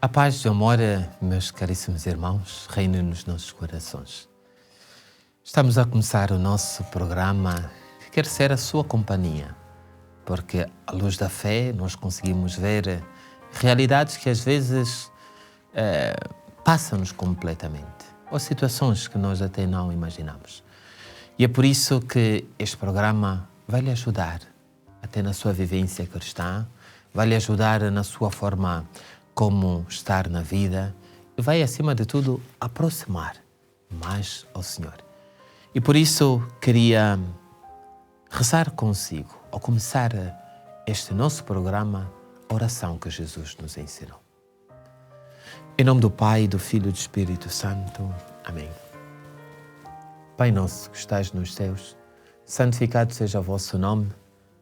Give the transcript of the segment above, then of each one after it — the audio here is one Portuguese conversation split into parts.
A paz e o amor, meus caríssimos irmãos, reine nos nossos corações. Estamos a começar o nosso programa que quer ser a sua companhia, porque à luz da fé nós conseguimos ver realidades que às vezes passam-nos completamente, ou situações que nós até não imaginamos. E é por isso que este programa vai lhe ajudar, até na sua vivência cristã, vai lhe ajudar na sua forma como estar na vida e vai, acima de tudo, aproximar mais ao Senhor. E por isso queria rezar consigo, ao começar este nosso programa, a oração que Jesus nos ensinou. Em nome do Pai, do Filho e do Espírito Santo. Amém. Pai nosso que estais nos céus, santificado seja o vosso nome,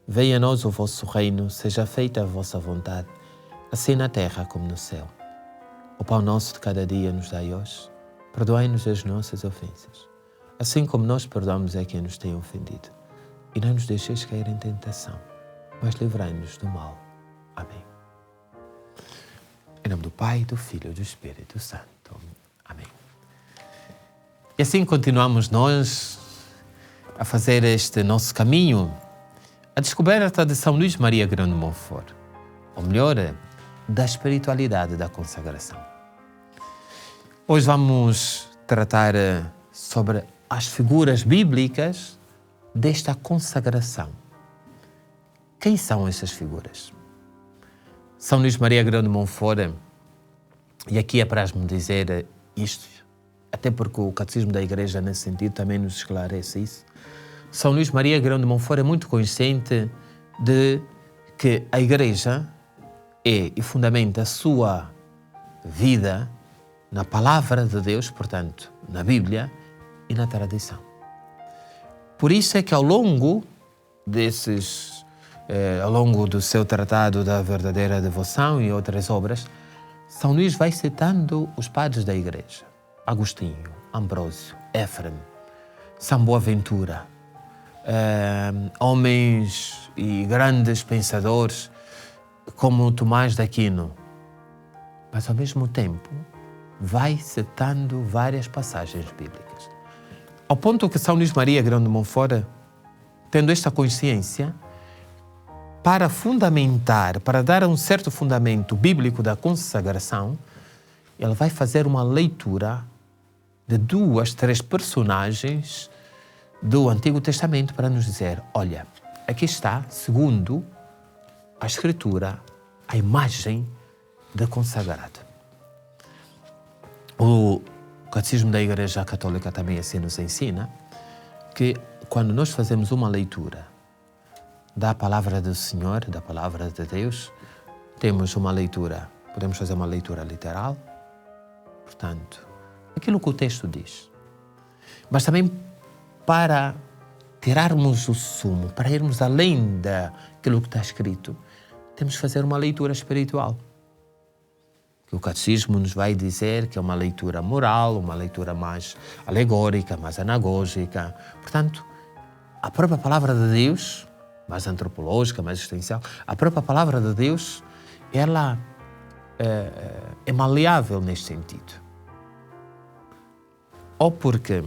venha a nós o vosso reino, seja feita a vossa vontade, assim na terra como no céu. O pão nosso de cada dia nos dai hoje, perdoai-nos as nossas ofensas, assim como nós perdoamos a quem nos tem ofendido. E não nos deixeis cair em tentação, mas livrai-nos do mal. Amém. Em nome do Pai, do Filho e do Espírito Santo. Amém. E assim continuamos nós a fazer este nosso caminho, a descoberta de São Luís Maria Grão de Montfort, ou melhor, da espiritualidade da consagração. Hoje vamos tratar sobre as figuras bíblicas desta consagração. Quem são essas figuras? São Luís Maria Grão de Montfort, e aqui apraz-me dizer isto, até porque o Catecismo da Igreja nesse sentido também nos esclarece isso. São Luís Maria Grão de Montfort é muito consciente de que a Igreja é e fundamenta a sua vida na Palavra de Deus, portanto, na Bíblia e na tradição. Por isso é que ao longo do seu tratado da verdadeira devoção e outras obras, São Luís vai citando os padres da Igreja, Agostinho, Ambrósio, Éfrem, São Boaventura, homens e grandes pensadores como Tomás de Aquino, mas ao mesmo tempo vai citando várias passagens bíblicas. Ao ponto que São Luís Maria Grão de Montfort, tendo esta consciência, para fundamentar, para dar um certo fundamento bíblico da consagração, ele vai fazer uma leitura de 2, 3 personagens do Antigo Testamento para nos dizer, olha, aqui está, segundo a Escritura, a imagem da consagrado. O Catecismo da Igreja Católica também assim nos ensina que quando nós fazemos uma leitura da Palavra do Senhor, da Palavra de Deus, temos uma leitura, podemos fazer uma leitura literal, portanto, aquilo que o texto diz, mas também para tirarmos o sumo, para irmos além daquilo que está escrito, temos que fazer uma leitura espiritual. Que o Catecismo nos vai dizer que é uma leitura moral, uma leitura mais alegórica, mais anagógica. Portanto, a própria Palavra de Deus, mais antropológica, mais existencial, a própria Palavra de Deus, ela é maleável neste sentido. Ou porque,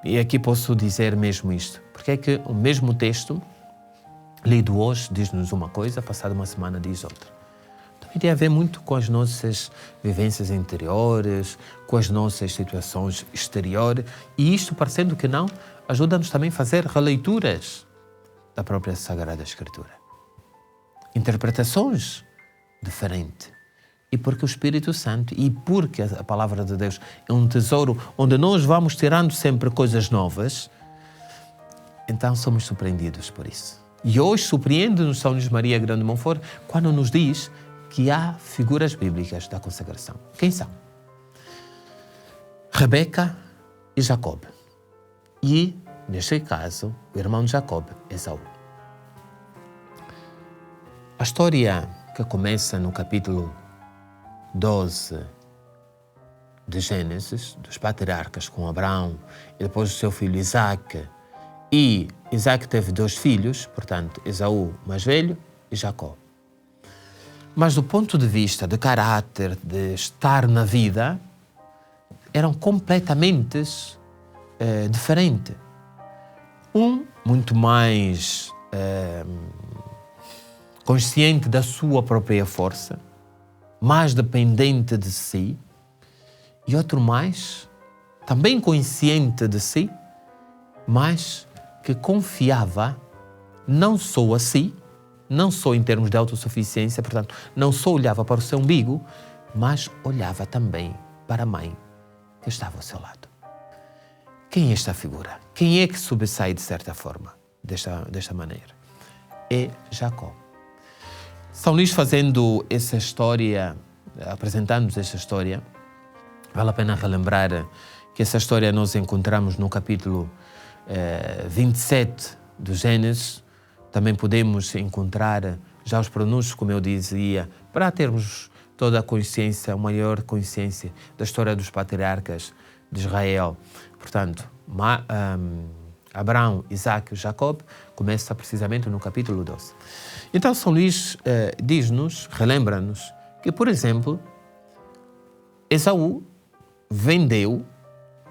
e aqui posso dizer mesmo isto, porque é que o mesmo texto lido hoje diz-nos uma coisa, passada uma semana diz outra. Também tem a ver muito com as nossas vivências interiores, com as nossas situações exteriores, e isto, parecendo que não, ajuda-nos também a fazer releituras da própria Sagrada Escritura. Interpretações diferentes. E porque o Espírito Santo, e porque a Palavra de Deus é um tesouro onde nós vamos tirando sempre coisas novas, então somos surpreendidos por isso. E hoje surpreende-nos São Luís Maria Grão de Montfort quando nos diz que há figuras bíblicas da consagração. Quem são? Rebeca e Jacob. E, neste caso, o irmão de Jacob, Esaú. A história que começa no capítulo 12 de Gênesis, dos patriarcas com Abraão e depois do seu filho Isaac. E Isaac teve 2 filhos, portanto, Esaú mais velho e Jacó. mas do ponto de vista de caráter, de estar na vida, eram completamente diferentes. Um muito mais consciente da sua própria força, mais dependente de si, e outro mais, também consciente de si, mas que confiava não só a si, não só em termos de autossuficiência, portanto, não só olhava para o seu umbigo, mas olhava também para a mãe que estava ao seu lado. Quem é esta figura? Quem é que sobressai de certa forma, desta maneira? É Jacó. São Luís, fazendo essa história, apresentando-nos esta história, vale a pena relembrar que essa história nós encontramos no capítulo 27 do Gênesis. Também podemos encontrar já os pronúncios, como eu dizia, para termos toda a consciência, uma maior consciência da história dos patriarcas de Israel. Portanto, Abraão, Isaac e Jacob começa precisamente no capítulo 12. Então, São Luís diz-nos, relembra-nos, que, por exemplo, Esaú vendeu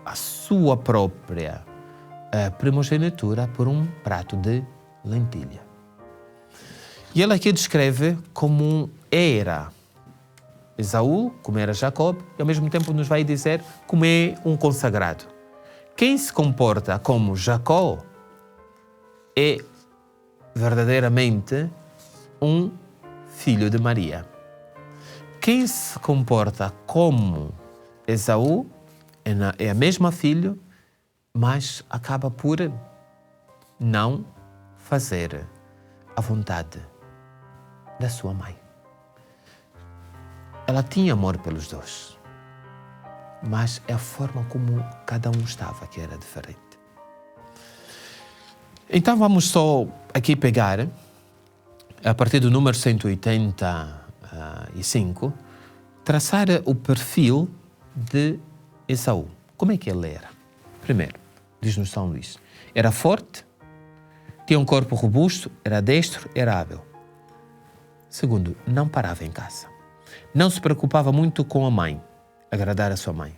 a sua própria primogenitura por um prato de lentilha. E ele aqui descreve como era Esaú, como era Jacob, e ao mesmo tempo nos vai dizer como é um consagrado. Quem se comporta como Jacó é verdadeiramente um filho de Maria. Quem se comporta como Esaú é a mesma filho, mas acaba por não fazer a vontade da sua mãe. Ela tinha amor pelos dois, mas é a forma como cada um estava que era diferente. Então vamos só aqui pegar, a partir do número 185, traçar o perfil de Esaú. Como é que ele era? Primeiro, diz-nos São Luís, era forte, tinha um corpo robusto, era destro, era hábil. Segundo, não parava em casa. Não se preocupava muito com a mãe, agradar a sua mãe.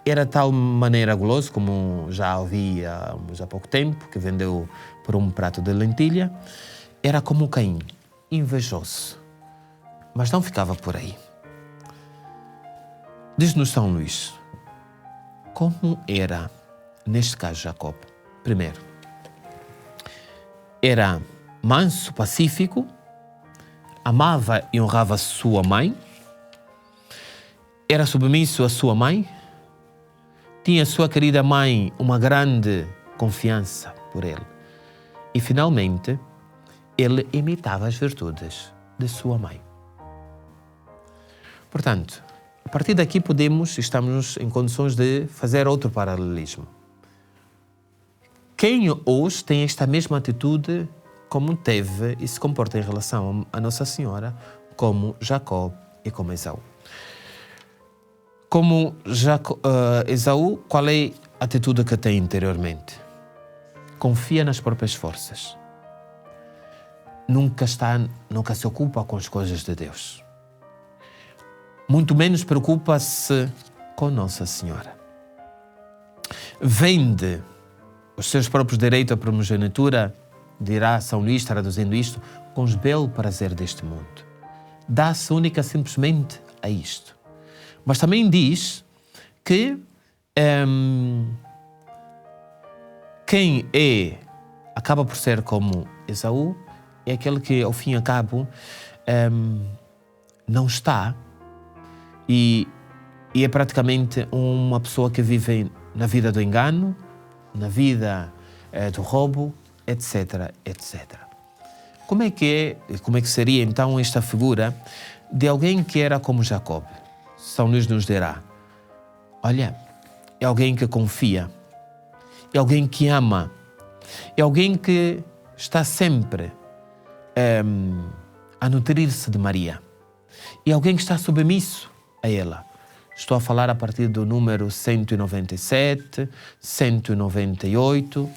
Era de tal maneira guloso, como já ouvíamos há pouco tempo, que vendeu por um prato de lentilha. Era como Caim, invejoso. Mas não ficava por aí. Diz-nos São Luís, como era, neste caso, Jacob? Primeiro, era manso, pacífico, amava e honrava sua mãe, era submisso à sua mãe, tinha sua querida mãe uma grande confiança por ele. E, finalmente, ele imitava as virtudes de sua mãe. Portanto, a partir daqui estamos em condições de fazer outro paralelismo. Quem hoje tem esta mesma atitude como teve e se comporta em relação a Nossa Senhora, como Jacó e como Esaú. Como Esaú, qual é a atitude que tem interiormente? Confia nas próprias forças. Nunca se ocupa com as coisas de Deus. Muito menos preocupa-se com Nossa Senhora. Vende os seus próprios direitos à primogenitura, dirá São Luís, traduzindo isto, com os belo prazer deste mundo. Dá-se única simplesmente a isto. Mas também diz que quem acaba por ser como Esaú é aquele que, ao fim e ao cabo, não está e é praticamente uma pessoa que vive na vida do engano, na vida do roubo, etc, etc. Como é que seria então esta figura de alguém que era como Jacob? São Luís nos dirá, olha, é alguém que confia, é alguém que ama, é alguém que está sempre a nutrir-se de Maria, é alguém que está submisso a ela. Estou a falar a partir do número 197, 198,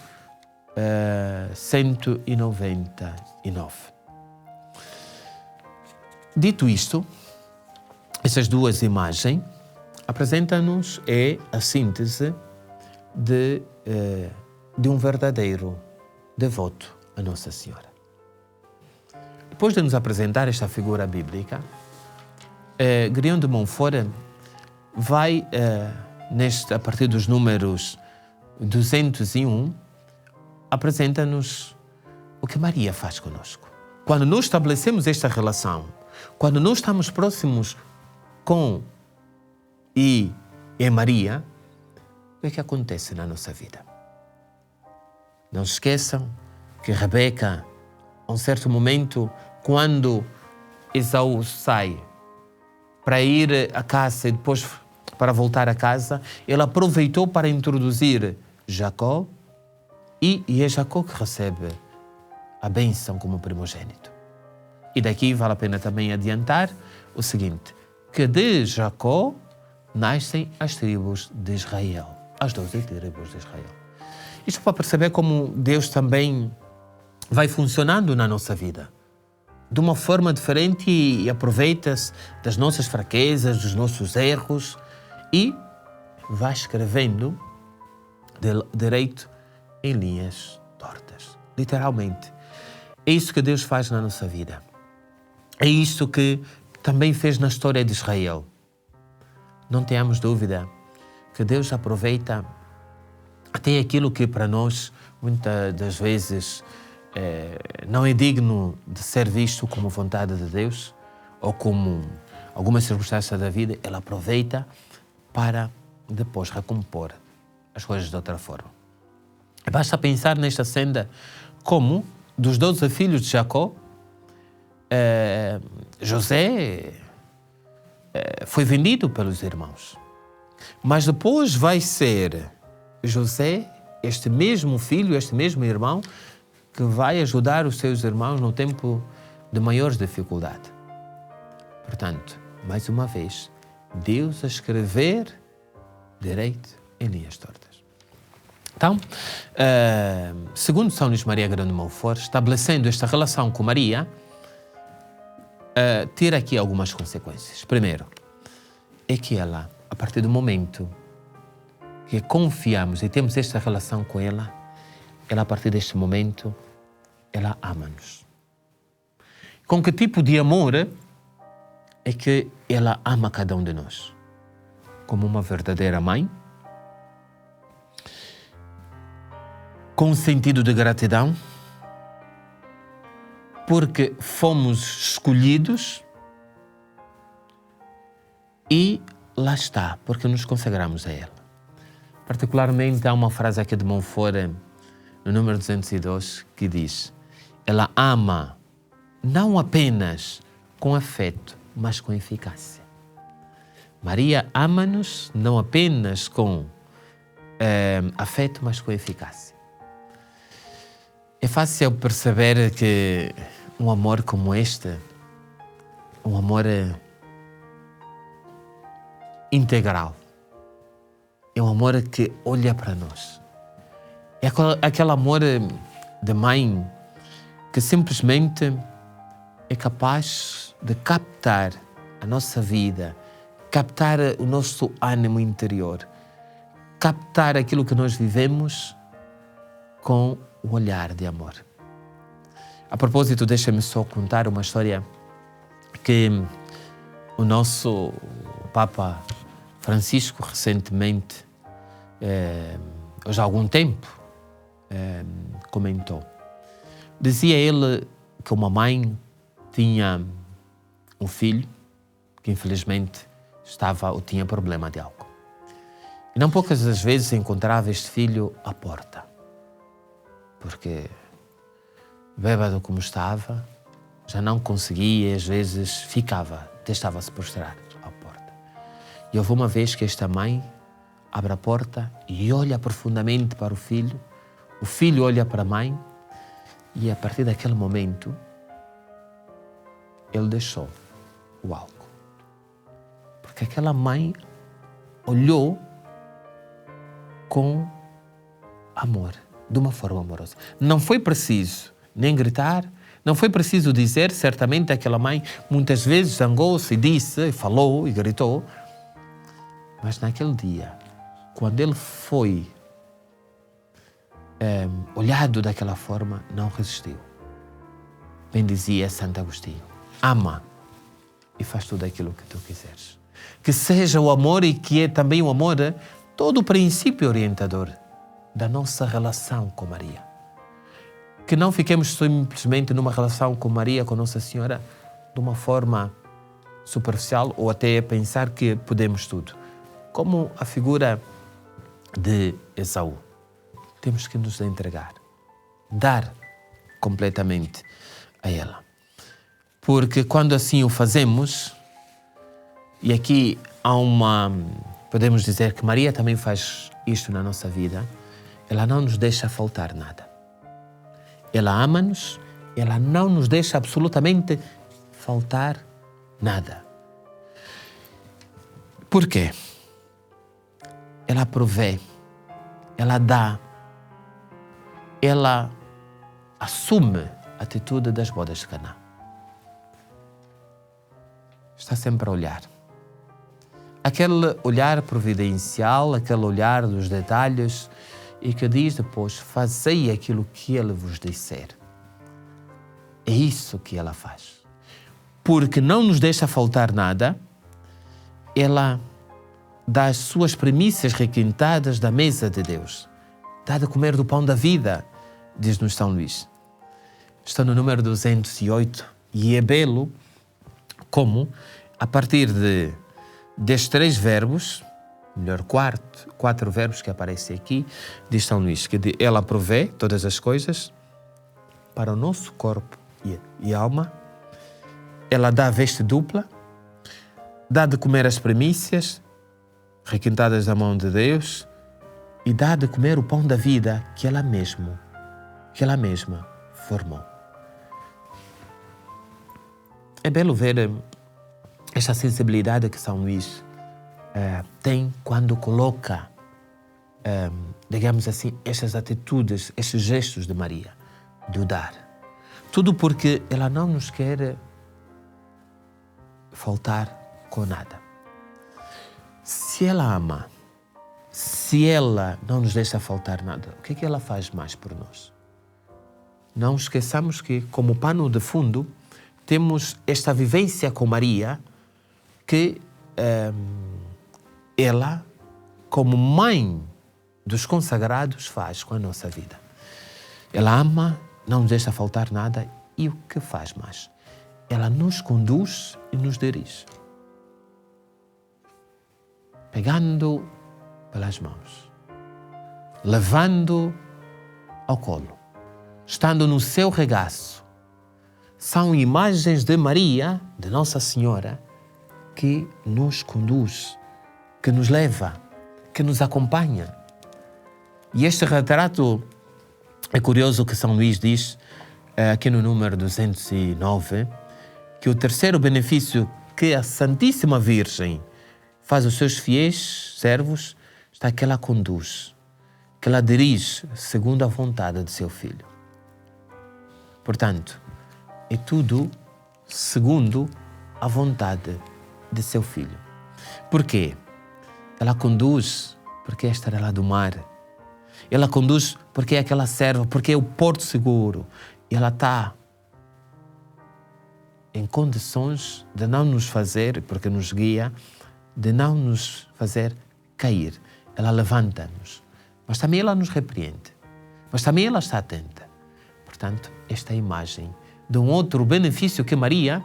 199. Dito isto, essas duas imagens apresentam-nos a síntese de um verdadeiro devoto a Nossa Senhora. Depois de nos apresentar esta figura bíblica, Guilherme de Montfort vai, a partir dos números 201, apresenta-nos o que Maria faz conosco. Quando nós estabelecemos esta relação, quando nós estamos próximos com e em Maria, o que acontece na nossa vida? Não se esqueçam que Rebeca, a um certo momento, quando Esaú sai para ir à caça e depois para voltar a casa, ele aproveitou para introduzir Jacó e é Jacó que recebe a bênção como primogênito. E daqui vale a pena também adiantar o seguinte, que de Jacó nascem as tribos de Israel, as 12 tribos de Israel. Isto para perceber como Deus também vai funcionando na nossa vida, de uma forma diferente e aproveita-se das nossas fraquezas, dos nossos erros e vai escrevendo direito em linhas tortas. Literalmente. É isso que Deus faz na nossa vida. É isso que também fez na história de Israel. Não tenhamos dúvida que Deus aproveita até aquilo que para nós, muitas das vezes, não é digno de ser visto como vontade de Deus ou como alguma circunstância da vida, Ele aproveita para depois recompor as coisas de outra forma. Basta pensar nesta cena como dos 12 filhos de Jacó, José foi vendido pelos irmãos. Mas depois vai ser José, este mesmo filho, este mesmo irmão, que vai ajudar os seus irmãos no tempo de maior dificuldade. Portanto, mais uma vez, Deus a escrever direito em linhas tortas. Então, segundo São Luís Maria Grande de Montfort, estabelecendo esta relação com Maria, ter aqui algumas consequências. Primeiro, é que ela, a partir do momento que confiamos e temos esta relação com ela, a partir deste momento, ela ama-nos. Com que tipo de amor é que ela ama cada um de nós? Como uma verdadeira mãe, com sentido de gratidão, porque fomos escolhidos e lá está, porque nos consagramos a ela. Particularmente há uma frase aqui de Montfort, no número 202, que diz: ela ama não apenas com afeto, mas com eficácia. Maria ama-nos não apenas com afeto, mas com eficácia. É fácil perceber que um amor como este, um amor integral, é um amor que olha para nós. É aquele amor de mãe que simplesmente é capaz de captar a nossa vida, captar o nosso ânimo interior, captar aquilo que nós vivemos com o olhar de amor. A propósito, deixa-me só contar uma história que o nosso Papa Francisco recentemente, hoje há algum tempo, comentou. Dizia ele que uma mãe tinha um filho que infelizmente estava ou tinha problema de álcool. E não poucas das vezes encontrava este filho à porta, porque bêbado como estava, já não conseguia e às vezes ficava, deixava-se prostrar à porta. E houve uma vez que esta mãe abre a porta e olha profundamente para o filho olha para a mãe e a partir daquele momento ele deixou o álcool. Porque aquela mãe olhou com amor, de uma forma amorosa. Não foi preciso nem gritar, Não foi preciso dizer, certamente aquela mãe muitas vezes zangou-se e disse, e falou e gritou. Mas naquele dia, quando ele foi olhado daquela forma, não resistiu. Bem dizia Santo Agostinho, ama e faz tudo aquilo que tu quiseres. Que seja o amor e que é também o amor todo o princípio orientador da nossa relação com Maria. Que não fiquemos simplesmente numa relação com Maria, com Nossa Senhora, de uma forma superficial ou até pensar que podemos tudo. Como a figura de Esaú. Temos que nos entregar, dar completamente a ela. Porque quando assim o fazemos, e aqui podemos dizer que Maria também faz isto na nossa vida, ela não nos deixa faltar nada. Ela ama-nos, ela não nos deixa absolutamente faltar nada. Por quê? Ela provê, ela dá, ela assume a atitude das bodas de Caná. Está sempre a olhar. Aquele olhar providencial, aquele olhar dos detalhes e que diz depois, fazei aquilo que ele vos disser. É isso que ela faz. Porque não nos deixa faltar nada, ela dá as suas primícias requintadas da mesa de Deus. Dá de comer do pão da vida, diz-nos São Luís. Está no número 208 e é belo como, a partir destes 3 verbos, melhor, 4 verbos que aparecem aqui, diz São Luís, que ela provê todas as coisas para o nosso corpo e alma, ela dá a veste dupla, dá de comer as primícias, requintadas da mão de Deus, e dá de comer o pão da vida que ela mesma formou. É belo ver esta sensibilidade que São Luís tem quando coloca, digamos assim, estas atitudes, estes gestos de Maria, de o dar. Tudo porque ela não nos quer faltar com nada. Se ela ama, se ela não nos deixa faltar nada, o que é que ela faz mais por nós? Não esqueçamos que, como pano de fundo, temos esta vivência com Maria que ela, como mãe dos consagrados, faz com a nossa vida. Ela ama, não nos deixa faltar nada e o que faz mais? Ela nos conduz e nos dirige. Pegando pelas mãos, levando ao colo, estando no seu regaço. São imagens de Maria, de Nossa Senhora, que nos conduz, que nos leva, que nos acompanha. E este retrato é curioso que São Luís diz, aqui no número 209, que o terceiro benefício que a Santíssima Virgem faz aos seus fiéis servos está que ela conduz, que ela dirige segundo a vontade de seu Filho. Portanto, é tudo segundo a vontade de seu Filho. Por quê? Ela conduz porque é a estrela do mar. Ela conduz porque é aquela serva, porque é o porto seguro. E ela está em condições de não nos fazer, porque nos guia, de não nos fazer cair. Ela levanta-nos. Mas também ela nos repreende. Mas também ela está atenta. Portanto, esta é a imagem de um outro benefício que Maria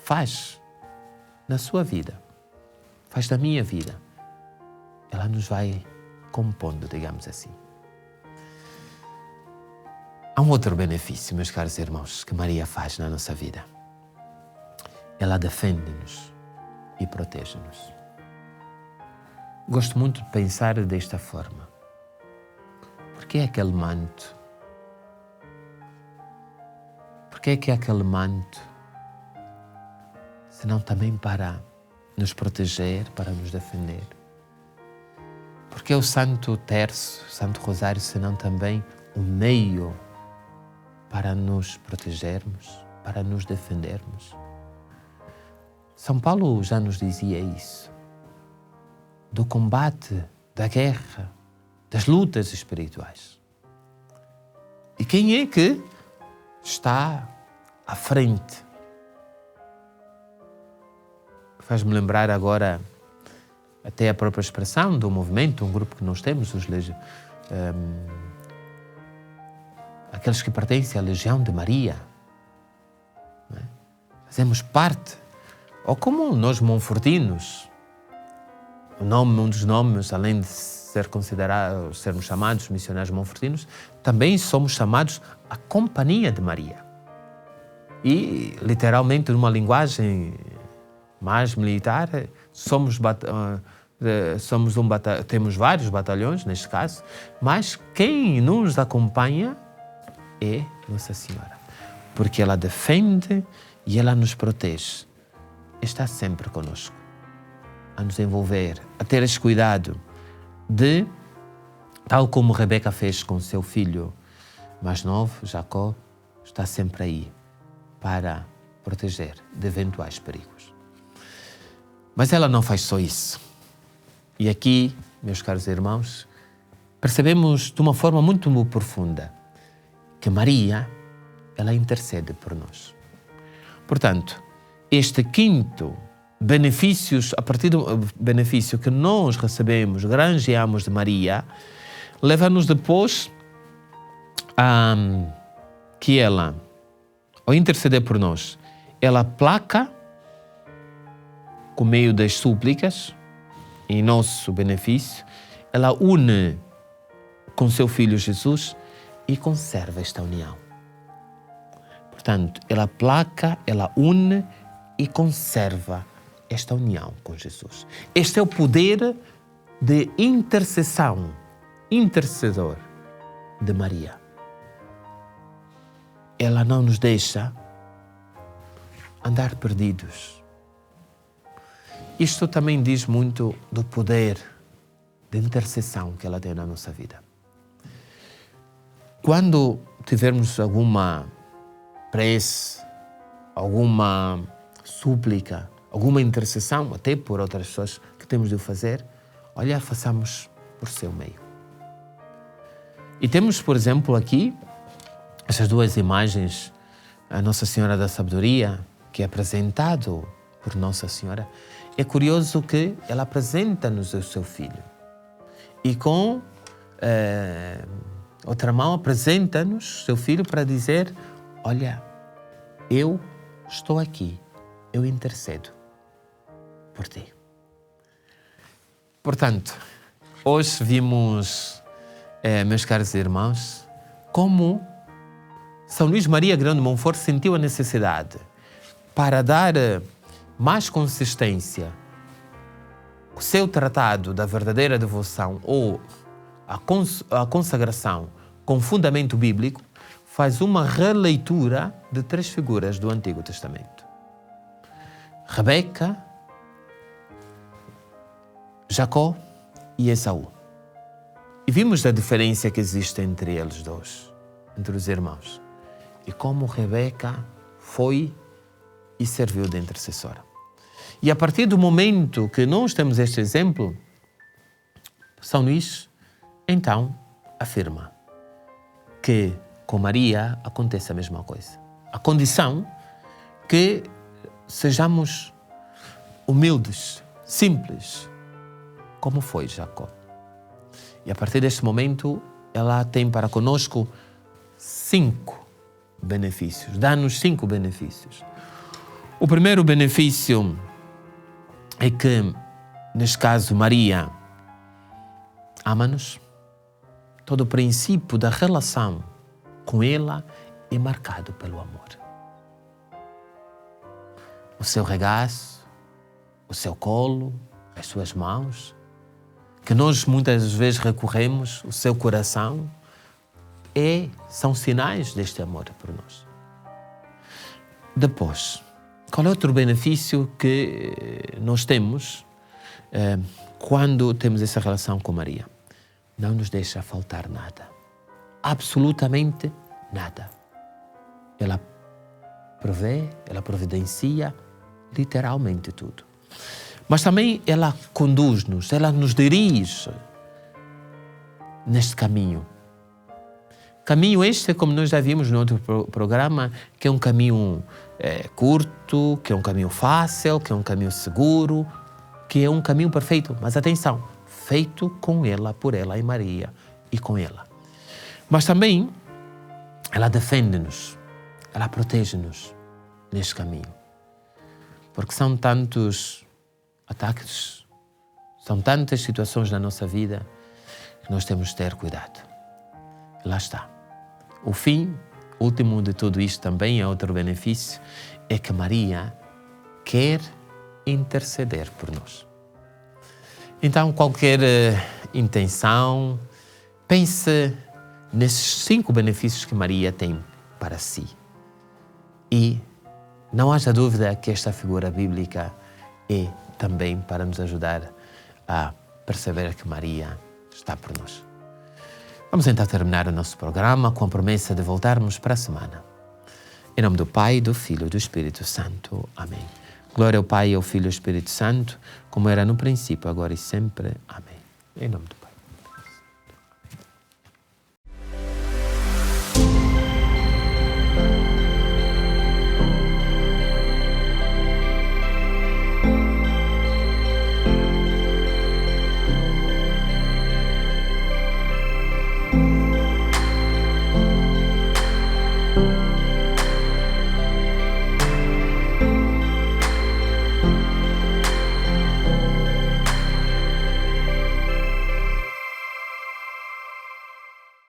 faz na sua vida, faz da minha vida. Ela nos vai compondo, digamos assim. Há um outro benefício, meus caros irmãos, que Maria faz na nossa vida. Ela defende-nos e protege-nos. Gosto muito de pensar desta forma. Por que aquele manto? Por que aquele manto? Senão também para nos proteger, para nos defender. Porque o Santo Terço, Santo Rosário, senão também um meio para nos protegermos, para nos defendermos. São Paulo já nos dizia isso, do combate, da guerra, das lutas espirituais. E quem é que está à frente? Faz-me lembrar agora até a própria expressão do movimento, um grupo que nós temos, aqueles que pertencem à Legião de Maria. Não é? Fazemos parte, ou como nós monfortinos, um dos nomes, além de sermos chamados missionários monfortinos, também somos chamados a Companhia de Maria. E, literalmente, numa linguagem mais militar, temos vários batalhões, neste caso, mas quem nos acompanha é Nossa Senhora, porque ela defende e ela nos protege. Está sempre conosco, a nos envolver, a ter esse cuidado de, tal como Rebeca fez com seu filho mais novo, Jacó, está sempre aí para proteger de eventuais perigos. Mas ela não faz só isso. E aqui, meus caros irmãos, percebemos de uma forma muito profunda que Maria, ela intercede por nós. Portanto, este quinto a partir do benefício que nós recebemos, granjeamos de Maria, leva-nos depois a que ela, ao interceder por nós, ela aplaca, por meio das súplicas, em nosso benefício, ela une com seu Filho Jesus e conserva esta união. Portanto, ela aplaca, ela une e conserva esta união com Jesus. Este é o poder de intercedor de Maria. Ela não nos deixa andar perdidos. Isto também diz muito do poder de intercessão que ela tem na nossa vida. Quando tivermos alguma prece, alguma súplica, alguma intercessão, até por outras pessoas que temos de fazer, olha, façamos por seu meio. E temos, por exemplo, aqui, essas duas imagens, a Nossa Senhora da Sabedoria, que é apresentado por Nossa Senhora. É curioso que ela apresenta-nos o seu Filho. E com outra mão apresenta-nos o seu Filho para dizer, olha, eu estou aqui, eu intercedo por ti. Portanto, hoje vimos, meus caros irmãos, como São Luís Maria Grão de Montfort sentiu a necessidade para dar mais consistência ao seu tratado da verdadeira devoção ou a consagração com fundamento bíblico, faz uma releitura de 3 figuras do Antigo Testamento. Rebeca, Jacó e Esaú. E vimos a diferença que existe entre eles dois, entre os irmãos. E como Rebeca foi e serviu de intercessora. E a partir do momento que nós temos este exemplo, São Luís, então, afirma que com Maria acontece a mesma coisa. A condição que sejamos humildes, simples, como foi Jacó. E a partir deste momento, ela tem para conosco 5 benefícios, dá-nos 5 benefícios. O primeiro benefício é que, neste caso, Maria ama-nos. Todo o princípio da relação com ela é marcado pelo amor. O seu regaço, o seu colo, as suas mãos, que nós muitas vezes recorremos, o seu coração, são sinais deste amor por nós. Depois, qual é outro benefício que nós temos quando temos essa relação com Maria? Não nos deixa faltar nada. Absolutamente nada. ela provê, ela providencia literalmente tudo. Mas também ela conduz-nos, ela nos dirige neste caminho. Caminho este, como nós já vimos no outro programa, que é um caminho curto, que é um caminho fácil, que é um caminho seguro, que é um caminho perfeito. Mas atenção, feito com ela, por ela e Maria e com ela. Mas também ela defende-nos, ela protege-nos neste caminho. Porque são tantos ataques, são tantas situações na nossa vida que nós temos de ter cuidado. Lá está. O fim último de tudo isto também é outro benefício, é que Maria quer interceder por nós. Então, qualquer intenção, pense nesses 5 benefícios que Maria tem para si. E não haja dúvida que esta figura bíblica é também para nos ajudar a perceber que Maria está por nós. Vamos então terminar o nosso programa com a promessa de voltarmos para a semana. Em nome do Pai, do Filho e do Espírito Santo. Amém. Glória ao Pai, ao Filho e ao Espírito Santo, como era no princípio, agora e sempre. Amém. Em nome do Pai.